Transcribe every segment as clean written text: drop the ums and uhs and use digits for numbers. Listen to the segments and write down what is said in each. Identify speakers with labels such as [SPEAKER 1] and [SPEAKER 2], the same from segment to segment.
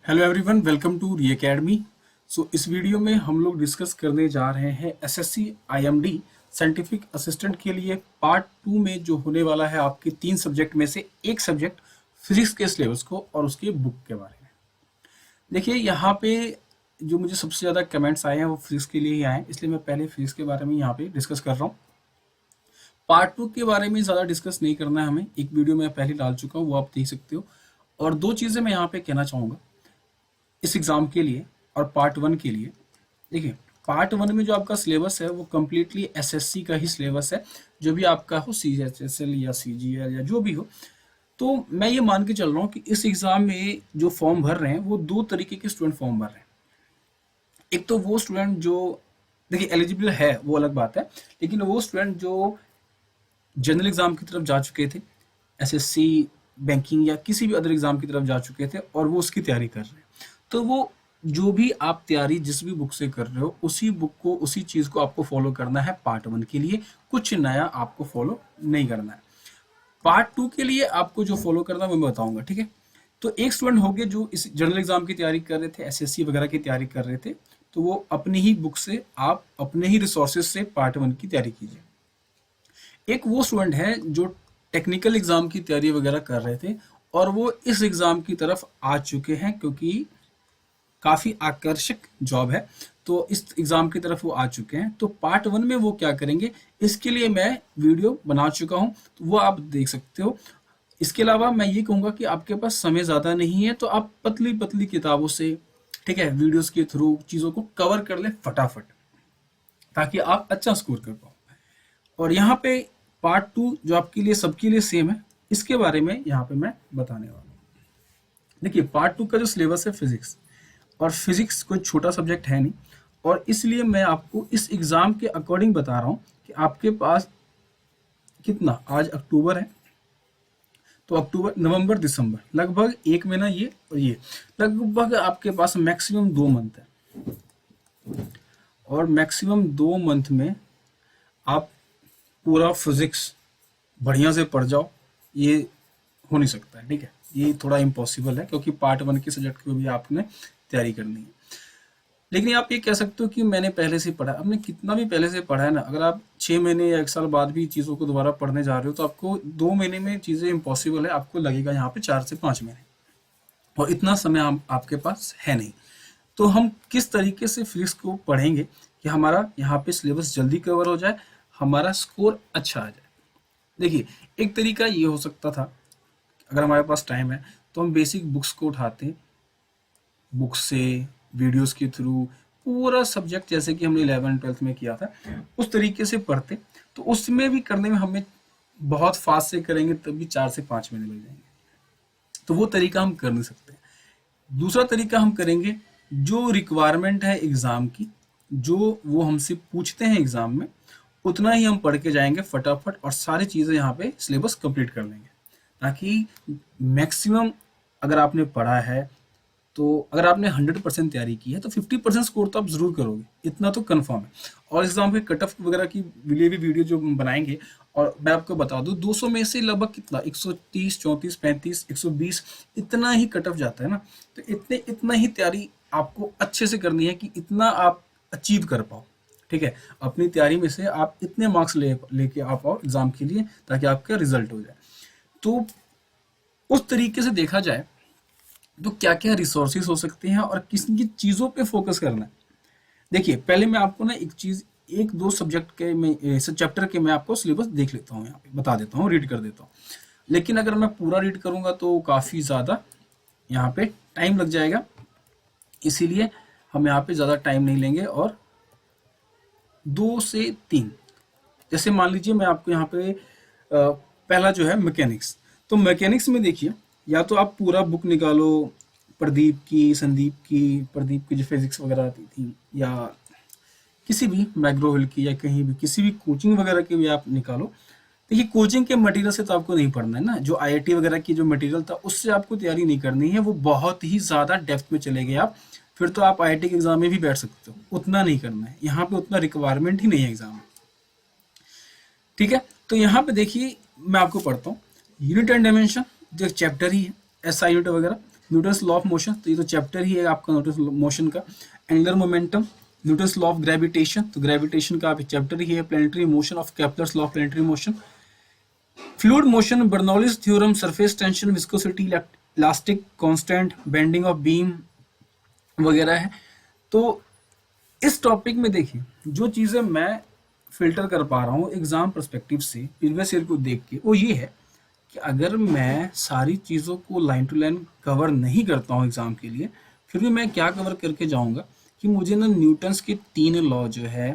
[SPEAKER 1] Hello everyone, welcome to re academy. इस video में हम लोग डिस्कस करने जा रहे हैं एसएससी आईएमडी साइंटिफिक असिस्टेंट के लिए पार्ट 2 में जो होने वाला है आपके 3 सब्जेक्ट में से एक सब्जेक्ट फिजिक्स के सिलेबस को और उसके बुक के बारे में। देखिए यहाँ पे जो मुझे सबसे ज़्यादा कमेंट्स आए हैं वो फिजिक्स के लिए ही आए हैं, इसलिए मैं पहले फिजिक्स के बारे में यहाँ पे डिस्कस कर रहा हूँ। पार्ट 2 के बारे में ज़्यादा डिस्कस नहीं करना है हमें, एक वीडियो मैं पहले डाल चुका हूँ, वो आप देख सकते हो। और दो चीज़ें मैं यहाँ पे कहना चाहूँगा इस एग्ज़ाम के लिए और पार्ट 1 के लिए। देखिए पार्ट 1 में जो आपका सिलेबस है वो कम्प्लीटली एसएससी का ही सिलेबस है, जो भी आपका हो सीएचएसएल या सीजीएल या जो भी हो। तो मैं ये मान के चल रहा हूँ कि इस एग्ज़ाम में जो फॉर्म भर रहे हैं वो दो तरीके के स्टूडेंट फॉर्म भर रहे हैं। एक तो वो स्टूडेंट जो देखिए एलिजिबल है वो अलग बात है, लेकिन वो स्टूडेंट जो जनरल एग्ज़ाम की तरफ जा चुके थे, एसएससी बैंकिंग या किसी भी अदर एग्ज़ाम की तरफ जा चुके थे और वो उसकी तैयारी कर रहे हैं, तो वो जो भी आप तैयारी जिस भी बुक से कर रहे हो उसी बुक को उसी चीज़ को आपको फॉलो करना है पार्ट 1 के लिए, कुछ नया आपको फॉलो नहीं करना है। पार्ट 2 के लिए आपको जो फॉलो करना है वो मैं बताऊंगा, ठीक है। तो एक स्टूडेंट हो गए जो इस जनरल एग्जाम की तैयारी कर रहे थे, एसएससी वगैरह की तैयारी कर रहे थे, तो वो अपनी ही बुक से आप अपने ही रिसोर्सेज से पार्ट 1 की तैयारी कीजिए। एक वो स्टूडेंट है जो टेक्निकल एग्जाम की तैयारी वगैरह कर रहे थे और वो इस एग्जाम की तरफ आ चुके हैं क्योंकि काफ़ी आकर्षक जॉब है, तो इस एग्ज़ाम की तरफ वो आ चुके हैं। तो पार्ट 1 में वो क्या करेंगे इसके लिए मैं वीडियो बना चुका हूँ, तो वो आप देख सकते हो। इसके अलावा मैं ये कहूँगा कि आपके पास समय ज़्यादा नहीं है तो आप पतली पतली किताबों से, ठीक है, वीडियोस के थ्रू चीज़ों को कवर कर ले फटाफट, ताकि आप अच्छा स्कोर कर पाओ। और यहाँ पे पार्ट 2 जो आपके लिए सबके लिए सेम है, इसके बारे में यहाँ पे मैं बताने वाला हूँ। देखिए पार्ट 2 का जो सिलेबस है फिजिक्स, और फिजिक्स कोई छोटा सब्जेक्ट है नहीं, और इसलिए मैं आपको इस एग्ज़ाम के अकॉर्डिंग बता रहा हूँ कि आपके पास कितना, आज अक्टूबर है, तो अक्टूबर नवंबर दिसंबर लगभग एक महीना ये और ये, लगभग आपके पास मैक्सिमम 2 मंथ है, और मैक्सिमम 2 मंथ में आप पूरा फिजिक्स बढ़िया से पढ़ जाओ, ये हो नहीं सकता है, ठीक है। ये थोड़ा इम्पॉसिबल है क्योंकि पार्ट 1 के सब्जेक्ट की भी आपने तैयारी करनी है। लेकिन आप ये कह सकते हो कि मैंने पहले से पढ़ा, आपने कितना भी पहले से पढ़ा है ना, अगर आप 6 महीने या 1 साल बाद भी चीज़ों को दोबारा पढ़ने जा रहे हो तो आपको 2 महीने में चीज़ें इम्पॉसिबल है, आपको लगेगा यहाँ पे 4 से 5 महीने, और इतना समय आपके पास है नहीं। तो हम किस तरीके से फिजिक्स को पढ़ेंगे कि हमारा यहाँ पे सिलेबस जल्दी कवर हो जाए, हमारा स्कोर अच्छा आ जाए। देखिए एक तरीका ये हो सकता था, अगर हमारे पास टाइम है तो हम बेसिक बुक्स को उठाते, बुक्स से वीडियोस के थ्रू पूरा सब्जेक्ट जैसे कि हमने 11th-12th में किया था उस तरीके से पढ़ते, तो उसमें भी करने में हमें बहुत फास्ट से करेंगे तब भी 4 से 5 महीने लग जाएंगे, तो वो तरीका हम कर नहीं सकते। दूसरा तरीका हम करेंगे, जो रिक्वायरमेंट है एग्ज़ाम की, जो वो हमसे पूछते हैं एग्ज़ाम में, उतना ही हम पढ़ के जाएंगे फटाफट और सारी चीज़ें यहाँ पे सिलेबस कंप्लीट कर लेंगे, ताकि मैक्सिमम अगर आपने पढ़ा है, तो अगर आपने 100% तैयारी की है तो 50% स्कोर तो आप जरूर करोगे, इतना तो कंफर्म है। और एग्जाम के कट ऑफ वगैरह की लिए भी वीडियो जो हम बनाएंगे, और मैं आपको बता दूं 200 में से लगभग कितना 130, 34, 35, 120 इतना ही कट ऑफ जाता है ना, तो इतना ही तैयारी आपको अच्छे से करनी है कि इतना आप अचीव कर पाओ, ठीक है। अपनी तैयारी में से आप इतने मार्क्स लेके आ पाओ एग्जाम के लिए, ताकि आपका रिजल्ट हो जाए। तो उस तरीके से देखा जाए तो क्या क्या रिसोर्सेज हो सकते हैं और किस किन चीज़ों पे फोकस करना है। देखिए पहले मैं आपको ना एक चीज़, एक दो सब्जेक्ट के मैं चैप्टर के मैं आपको सिलेबस देख लेता हूँ, यहाँ पे बता देता हूँ, रीड कर देता हूँ। लेकिन अगर मैं पूरा रीड करूँगा तो काफ़ी ज़्यादा यहाँ पे टाइम लग जाएगा, इसीलिए हम यहाँ पे ज़्यादा टाइम नहीं लेंगे, और 2 से 3, जैसे मान लीजिए मैं आपको यहाँ पे पहला जो है मैकेनिक्स, तो मैकेनिक्स में देखिए या तो आप पूरा बुक निकालो, प्रदीप की, संदीप की, प्रदीप की जो फिजिक्स वगैरह आती थी, या किसी भी मैग्रोहिल की, या कहीं भी किसी भी कोचिंग वगैरह की भी आप निकालो। देखिए कोचिंग के मटेरियल से तो आपको नहीं पढ़ना है ना, जो आईआईटी वगैरह की जो मटेरियल था उससे आपको तैयारी नहीं करनी है, वो बहुत ही ज़्यादा डेप्थ में चले गए आप, फिर तो आप आईआईटी के एग्जाम में भी बैठ सकते हो, उतना नहीं करना है, यहाँ पे उतना रिक्वायरमेंट ही नहीं है एग्जाम में, ठीक है। तो यहाँ पे देखिए मैं आपको पढ़ता हूँ, यूनिट एंड डायमेंशन जो एक चैप्टर ही है, एसआई यूनिट वगैरह, न्यूटन्स लॉ ऑफ मोशन, तो ये तो चैप्टर ही है आपका न्यूटन्स मोशन का। Angular momentum, Newton's law of gravitation, तो ग्रेविटेशन का आप चैप्टर ही है। Planetary motion of Kepler's law of planetary motion. Fluid motion, Bernoulli's theorem, surface tension, viscosity, elastic constant, bending of beam वगैरह है। तो इस टॉपिक में देखिए जो चीजें मैं फिल्टर कर पा रहा हूँ एग्जाम पर्सपेक्टिव से प्रीवियस ईयर को देख के, वो ये है कि अगर मैं सारी चीज़ों को लाइन टू लाइन कवर नहीं करता हूँ एग्जाम के लिए, फिर भी मैं क्या कवर करके जाऊँगा कि मुझे ना न्यूटन्स के 3 लॉ जो है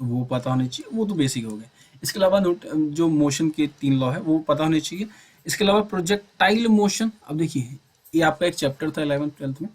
[SPEAKER 1] वो पता होने चाहिए, वो तो बेसिक हो गए। इसके अलावा जो मोशन के 3 लॉ है वो पता होने चाहिए। इसके अलावा प्रोजेक्टाइल मोशन, अब देखिए ये आपका एक चैप्टर था 11th-12th में,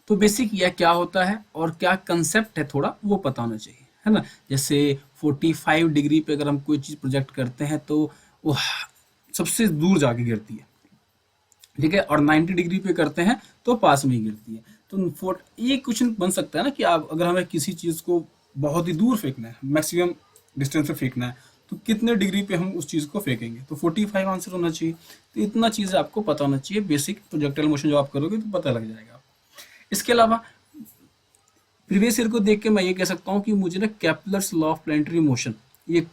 [SPEAKER 1] तो बेसिक यह क्या होता है और क्या कंसेप्ट है थोड़ा वो पता होना चाहिए, है ना। जैसे 45 डिग्री पे अगर हम कोई चीज़ प्रोजेक्ट करते हैं तो वो सबसे दूर जाके गिरती है, ठीक है, और 90 डिग्री पे करते हैं तो पास में ही गिरती है। तो ये क्वेश्चन बन सकता है ना कि आप अगर हमें किसी चीज़ को बहुत ही दूर फेंकना है, मैक्सिमम डिस्टेंस पे फेंकना है, तो कितने डिग्री पे हम उस चीज़ को फेंकेंगे, तो 45 आंसर होना चाहिए। तो इतना चीज़ें आपको पता होना चाहिए, बेसिक प्रोजेक्टाइल मोशन जो आप करोगे तो पता लग जाएगा। इसके अलावा प्रीवियस ईयर को देख के मैं ये कह सकता हूँ कि मुझे ना Kepler's law of planetary motion, ये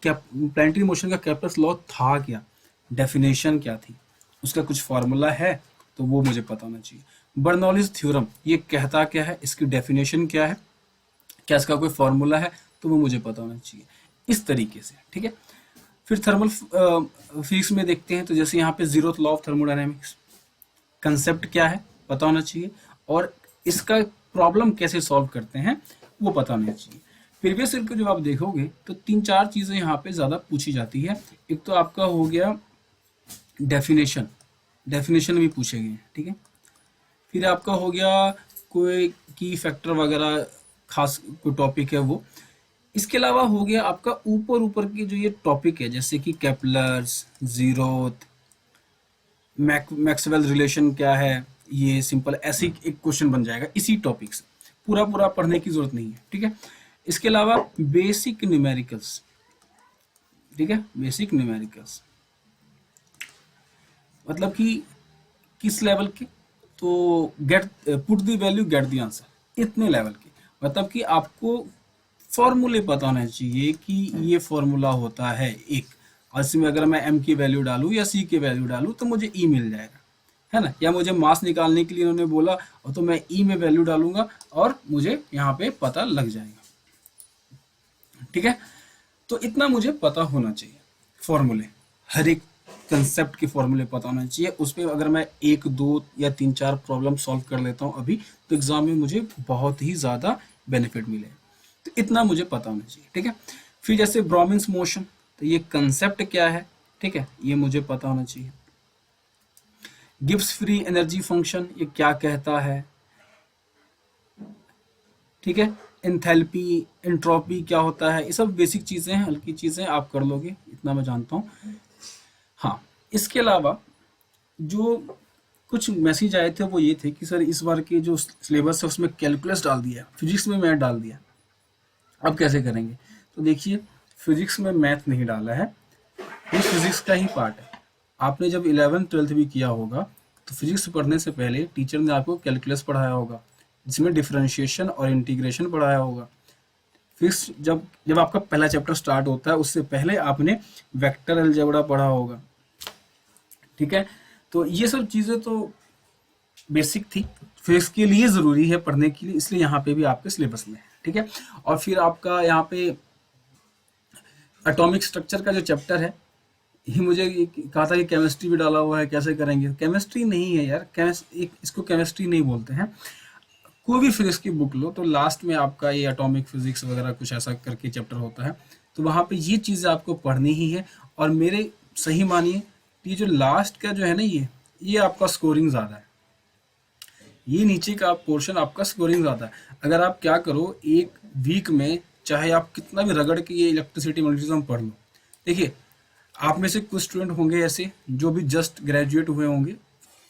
[SPEAKER 1] प्लैनेटरी मोशन का केपलर्स लॉ था क्या, डेफिनेशन क्या थी, उसका कुछ फार्मूला है तो वो मुझे पता होना चाहिए। बर्नौलीज थ्योरम ये कहता क्या है, इसकी डेफिनेशन क्या है, क्या इसका कोई फार्मूला है, तो वो मुझे पता होना चाहिए इस तरीके से, ठीक है। फिर थर्मल फिजिक्स में देखते हैं, तो जैसे यहाँ पे zeroth law of thermodynamics, concept क्या है पता होना चाहिए, और इसका प्रॉब्लम कैसे सॉल्व करते हैं वो पता होना चाहिए। प्रीवियस ईयर को जब आप देखोगे तो 3-4 चीजें यहाँ पे ज्यादा पूछी जाती है। एक तो आपका हो गया डेफिनेशन, डेफिनेशन भी पूछे गए हैं, ठीक है। फिर आपका हो गया कोई की फैक्टर वगैरह, खास कोई टॉपिक है वो। इसके अलावा हो गया आपका ऊपर ऊपर की जो ये टॉपिक है, जैसे कि केपलर्स, जीरोथ, मैक्सवेल रिलेशन क्या है, ये सिंपल ऐसे एक क्वेश्चन बन जाएगा इसी टॉपिक से, पूरा पूरा पढ़ने की जरूरत नहीं है, ठीक है। इसके अलावा बेसिक न्यूमेरिकल्स, ठीक है, बेसिक न्यूमेरिकल्स मतलब कि किस लेवल के, तो get put the value get the answer, इतने लेवल के, मतलब कि आपको फॉर्मूले पता होना चाहिए कि ये फॉर्मूला होता है एक, और इसमें अगर मैं m की वैल्यू डालूं या c की वैल्यू डालूं तो मुझे e मिल जाएगा, है ना। या मुझे मास निकालने के लिए उन्होंने बोला और तो मैं e में वैल्यू डालूंगा और मुझे यहाँ पे पता लग जाएगा, ठीक है। तो इतना मुझे पता होना चाहिए, फॉर्मूले, हर एक कंसेप्ट के फॉर्मूले पता होना चाहिए। उस पर अगर मैं 1, 2 या 3-4 प्रॉब्लम सॉल्व कर लेता हूँ अभी, तो एग्जाम में मुझे बहुत ही ज्यादा बेनिफिट मिले, तो इतना मुझे पता होना चाहिए, ठीक है। फिर जैसे ब्रॉमिन्स मोशन, तो ये कंसेप्ट क्या है, ठीक है, ये मुझे पता होना चाहिए। गिब्स फ्री एनर्जी फंक्शन ये क्या कहता है, ठीक है। एंथैल्पी, एंट्रोपी क्या होता है, ये सब बेसिक चीजें हैं, हल्की चीजें आप कर लोगे, इतना मैं जानता हूँ। हाँ, इसके अलावा जो कुछ मैसेज आए थे वो ये थे कि सर इस बार के जो सिलेबस है उसमें कैलकुलस डाल दिया, फिजिक्स में मैथ डाल दिया, अब कैसे करेंगे। तो देखिए फिजिक्स में मैथ नहीं डाला है, ये फिजिक्स का ही पार्ट है। आपने जब 11th-12th भी किया होगा तो फिजिक्स पढ़ने से पहले टीचर ने आपको कैलकुलस पढ़ाया होगा, जिसमें डिफरेंशिएशन और इंटीग्रेशन पढ़ाया होगा। फिजिक्स जब आपका पहला चैप्टर स्टार्ट होता है उससे पहले आपने वेक्टर अलजेब्रा पढ़ा होगा, ठीक है। तो ये सब चीजें तो बेसिक थी, फिजिक्स के लिए जरूरी है पढ़ने के लिए, इसलिए यहाँ पे भी आपके सिलेबस में है, ठीक है। और फिर आपका यहाँ पे एटॉमिक स्ट्रक्चर का जो चैप्टर है, ये मुझे कहा था कि केमिस्ट्री भी डाला हुआ है, कैसे करेंगे। केमिस्ट्री नहीं है यार, इसको केमिस्ट्री नहीं बोलते हैं। कोई भी फिजिक्स की बुक लो तो लास्ट में आपका ये एटॉमिक फिजिक्स वगैरह कुछ ऐसा करके चैप्टर होता है, तो वहां पे ये चीजें आपको पढ़नी ही है। और मेरे सही मानिए ये जो लास्ट का जो है ना, ये आपका स्कोरिंग ज्यादा है, ये नीचे का पोर्शन आपका स्कोरिंग ज्यादा है। अगर आप क्या करो, एक वीक में चाहे आप कितना भी रगड़ के ये इलेक्ट्रिसिटी मैग्नेटिज्म पढ़ लो, देखिए आप में से कुछ स्टूडेंट होंगे ऐसे जो भी जस्ट ग्रेजुएट हुए होंगे,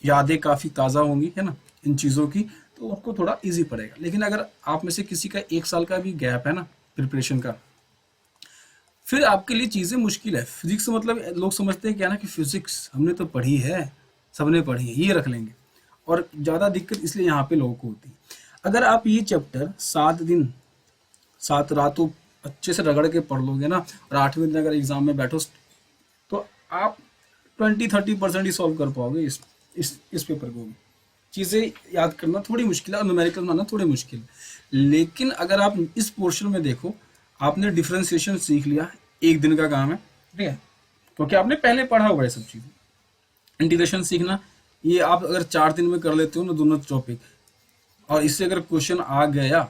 [SPEAKER 1] यादें काफी ताजा होंगी, है ना, इन चीजों की, तो आपको थोड़ा इजी पड़ेगा। लेकिन अगर आप में से किसी का 1 साल का भी गैप है ना प्रिपरेशन का, फिर आपके लिए चीजें मुश्किल है। फिजिक्स मतलब लोग समझते हैं क्या ना कि फिजिक्स हमने तो पढ़ी है, सबने पढ़ी है, ये रख लेंगे। और ज़्यादा दिक्कत इसलिए यहाँ पे लोगों को होती है। अगर आप ये चैप्टर 7 दिन 7 रातों अच्छे से रगड़ के पढ़ लोगे ना, और 8वें दिन अगर एग्जाम में बैठो तो आप 20-30% ही सॉल्व कर पाओगे इस पेपर को भी। चीज़ें याद करना थोड़ी मुश्किल है और न्यूमेरिकल बनाना थोड़ी मुश्किल है, लेकिन अगर आप इस पोर्शन में देखो, आपने डिफरेंशिएशन सीख लिया, एक दिन का काम है, ठीक है, क्योंकि आपने पहले पढ़ा हुआ है सब चीज़ें। इंटीग्रेशन सीखना, ये आप अगर 4 दिन में कर लेते हो ना दोनों टॉपिक, और इससे अगर क्वेश्चन आ गया,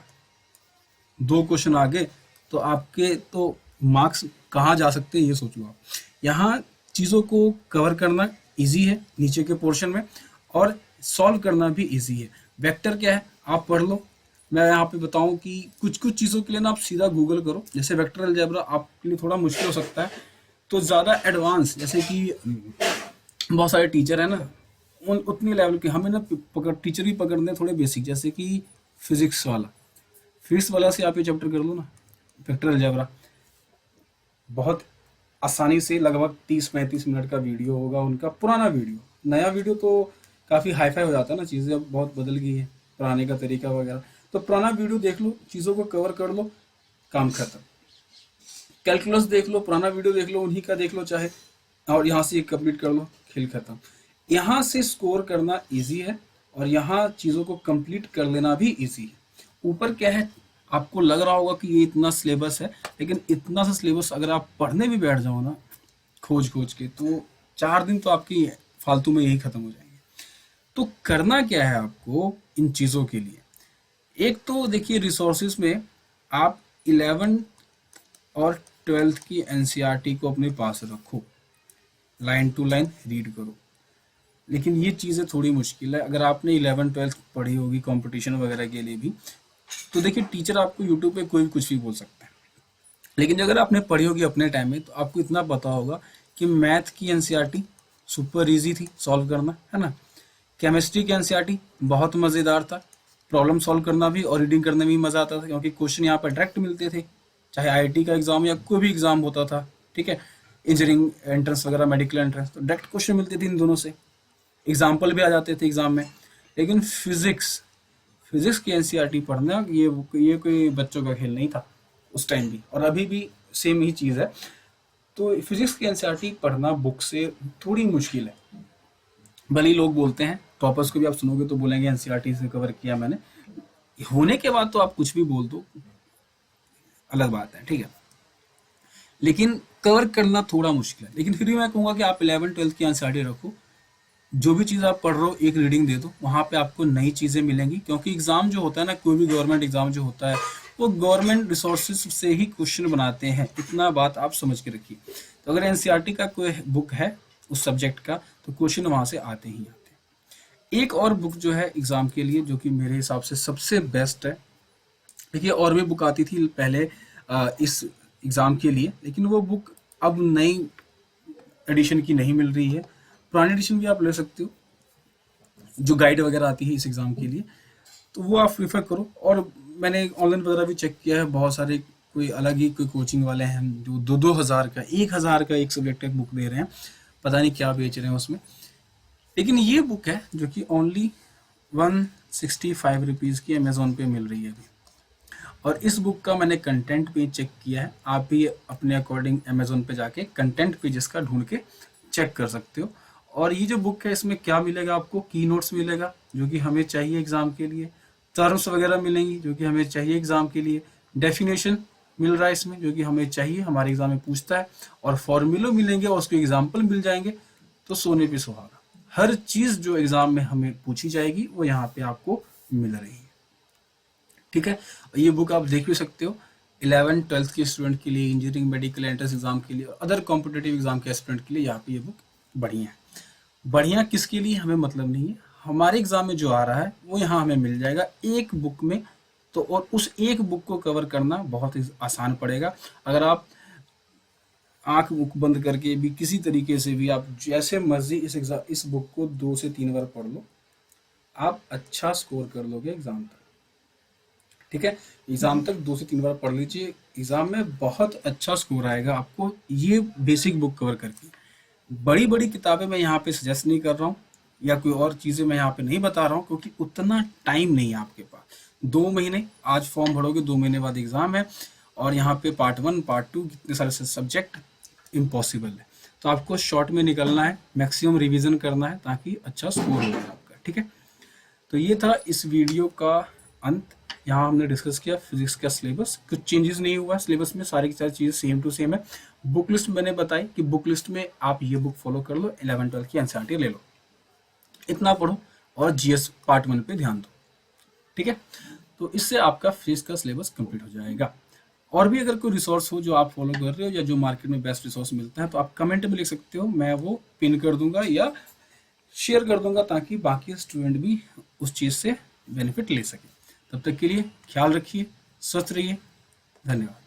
[SPEAKER 1] 2 क्वेश्चन आ गए, तो आपके तो मार्क्स कहाँ जा सकते हैं ये सोचो आप। यहाँ चीज़ों को कवर करना इजी है नीचे के पोर्शन में, और सॉल्व करना भी इजी है। वेक्टर क्या है आप पढ़ लो। मैं यहाँ पे बताऊँ कि कुछ कुछ चीज़ों के लिए ना आप सीधा गूगल करो, जैसे वेक्टर अलजेब्रा आपके लिए थोड़ा मुश्किल हो सकता है, तो ज़्यादा एडवांस जैसे कि बहुत सारे टीचर है ना, उतनी लेवल के हमें ना टीचर भी पकड़ने थोड़े बेसिक, जैसे कि फिजिक्स वाला से आप ये चैप्टर कर लो ना, वेक्टर अलजेब्रा, बहुत आसानी से, लगभग 30-35 मिनट का वीडियो होगा उनका, पुराना वीडियो। नया वीडियो तो काफ़ी हाईफाई हो जाता है ना, चीज़ें अब बहुत बदल गई है, पढ़ाने का तरीका वगैरह, तो पुराना वीडियो देख लो, चीज़ों को कवर कर लो, काम खत्म। कैलकुलस देख लो, पुराना वीडियो देख लो, उन्हीं का देख लो चाहे, और यहाँ से कंप्लीट कर लो, खेल खत्म। यहाँ से स्कोर करना इजी है, और यहाँ चीज़ों को कंप्लीट कर लेना भी इजी है। ऊपर क्या है, आपको लग रहा होगा कि ये इतना सिलेबस है, लेकिन इतना सा सिलेबस अगर आप पढ़ने भी बैठ जाओ ना खोज के, तो 4 दिन तो आपकी फालतू में यही खत्म हो जाएंगे। तो करना क्या है आपको इन चीज़ों के लिए, एक तो देखिए रिसोर्सेज में आप 11 और 12th की एनसीईआरटी को अपने पास रखो, लाइन टू लाइन रीड करो। लेकिन ये चीज़ें थोड़ी मुश्किल है, अगर आपने 11-12 पढ़ी होगी कंपटीशन वगैरह के लिए भी, तो देखिए टीचर आपको यूट्यूब पे कोई भी कुछ भी बोल सकता है, लेकिन अगर आपने पढ़ी होगी अपने टाइम में, तो आपको इतना पता होगा कि मैथ की एनसीईआरटी सुपर इजी थी सॉल्व करना, है ना। केमिस्ट्री की एनसीईआरटी बहुत मज़ेदार था, प्रॉब्लम सॉल्व करना भी और रीडिंग करने में भी मज़ा आता था, क्योंकि क्वेश्चन यहाँ पर डायरेक्ट मिलते थे, चाहे आईआईटी का एग्जाम या कोई भी एग्जाम होता था, ठीक है, इंजीनियरिंग एंट्रेंस वगैरह, मेडिकल एंट्रेंस, तो डायरेक्ट क्वेश्चन मिलते थे इन दोनों से, एग्जाम्पल भी आ जाते थे एग्जाम में। लेकिन फिजिक्स की एनसीईआरटी पढ़ना ये कोई बच्चों का खेल नहीं था उस टाइम भी, और अभी भी सेम ही चीज़ है। तो फिजिक्स की एनसीईआरटी पढ़ना बुक से थोड़ी मुश्किल है, भले ही लोग बोलते हैं, टॉपर्स को भी आप सुनोगे तो बोलेंगे एनसीईआरटी से कवर किया मैंने, होने के बाद तो आप कुछ भी बोल दो, अलग बात है, ठीक है, लेकिन कवर करना थोड़ा मुश्किल है। लेकिन फिर भी मैं कहूँगा कि आप 11-12 की एनसीईआरटी रखो, जो भी चीज़ आप पढ़ रहे हो एक रीडिंग दे दो, वहाँ पे आपको नई चीज़ें मिलेंगी, क्योंकि एग्ज़ाम जो होता है ना, कोई भी गवर्नमेंट एग्ज़ाम जो होता है, वो गवर्नमेंट रिसोर्सेज से ही क्वेश्चन बनाते हैं, इतना बात आप समझ के रखिए। तो अगर एनसीईआरटी का कोई बुक है उस सब्जेक्ट का, तो क्वेश्चन वहाँ से आते ही आते हैं। एक और बुक जो है एग्ज़ाम के लिए, जो कि मेरे हिसाब से सबसे बेस्ट है, देखिए और भी बुक आती थी पहले इस एग्ज़ाम के लिए, लेकिन वो बुक अब नई एडिशन की नहीं मिल रही है, पुरानी एडिशन भी आप ले सकते हो, जो गाइड वगैरह आती है इस एग्ज़ाम के लिए, तो वो आप प्रीफर करो। और मैंने ऑनलाइन वगैरह भी चेक किया है, बहुत सारे कोई अलग ही कोई कोचिंग वाले हैं जो 2-2 हज़ार का 1,000 का एक सब्जेक्ट का बुक दे रहे हैं, पता नहीं क्या बेच रहे हैं उसमें। लेकिन ये बुक है जो कि ओनली 165 रुपीज़ की अमेज़ोन पे मिल रही है अभी, और इस बुक का मैंने कंटेंट पेज चेक किया है, आप भी अपने अकॉर्डिंग अमेज़ोन पे जाके कंटेंट पेज इसका ढूंढ के चेक कर सकते हो। और ये जो बुक है इसमें क्या मिलेगा आपको, की नोट्स मिलेगा जो कि हमें चाहिए एग्ज़ाम के लिए, टर्म्स वगैरह मिलेंगी जो कि हमें चाहिए एग्ज़ाम के लिए, डेफिनेशन मिल रहा है इसमें जो कि हमें चाहिए, हमारे एग्ज़ाम में पूछता है, और फॉर्मूले मिलेंगे और उसके एग्जाम्पल मिल जाएंगे, तो सोने पे सुहागा। हर चीज़ जो एग्ज़ाम में हमें पूछी जाएगी वो यहाँ पे आपको मिल रही है, ठीक है। ये बुक आप देख भी सकते हो 11-12 के स्टूडेंट के लिए, इंजीनियरिंग, मेडिकल एंट्रेंस एग्जाम के लिए, और अदर कॉम्पिटेटिव एग्जाम के स्टूडेंट के लिए यहाँ पे ये बुक बढ़िया है। बढ़िया किसके लिए हमें मतलब नहीं है, हमारे एग्जाम में जो आ रहा है वो यहाँ हमें मिल जाएगा एक बुक में, तो और उस एक बुक को कवर करना बहुत ही आसान पड़ेगा। अगर आप आंख बंद करके भी किसी तरीके से भी आप जैसे मर्जी इस बुक को 2 से 3 बार पढ़ लो, आप अच्छा स्कोर कर लोगे एग्जाम तक, ठीक है। एग्जाम तक 2 से 3 बार पढ़ लीजिए, एग्जाम में बहुत अच्छा स्कोर आएगा आपको ये बेसिक बुक कवर करके। बड़ी बड़ी किताबें मैं यहाँ पे सजेस्ट नहीं कर रहा हूँ, या कोई और चीज़ें मैं यहाँ पे नहीं बता रहा हूँ, क्योंकि उतना टाइम नहीं है आपके पास। 2 महीने, आज फॉर्म भरोगे 2 महीने बाद एग्ज़ाम है, और यहाँ पे पार्ट 1 पार्ट 2 कितने सारे सब्जेक्ट, इम्पॉसिबल है। तो आपको शॉर्ट में निकलना है, मैक्सिमम रिवीजन करना है ताकि अच्छा स्कोर हो जाए आपका, ठीक है। तो ये था इस वीडियो का अंत। यहाँ हमने डिस्कस किया फिजिक्स का सिलेबस, कुछ चेंजेस नहीं हुआ सिलेबस में, सारी की सारी चीज़ें सेम टू सेम है। बुक लिस्ट मैंने बताई कि बुक लिस्ट में आप ये बुक फॉलो कर लो, 11-12 की एनसीईआरटी ले लो, इतना पढ़ो और जीएस पार्ट 1 पे ध्यान दो, ठीक है। तो इससे आपका फिजिक्स का सिलेबस कंप्लीट हो जाएगा। और भी अगर कोई रिसोर्स हो जो आप फॉलो कर रहे हो या जो मार्केट में बेस्ट रिसोर्स मिलता है, तो आप कमेंट में लिख सकते हो, मैं वो पिन कर दूंगा या शेयर कर दूंगा ताकि बाकी स्टूडेंट भी उस चीज़ से बेनिफिट ले सके। तब तक के लिए ख्याल रखिए, स्वस्थ रहिए, धन्यवाद।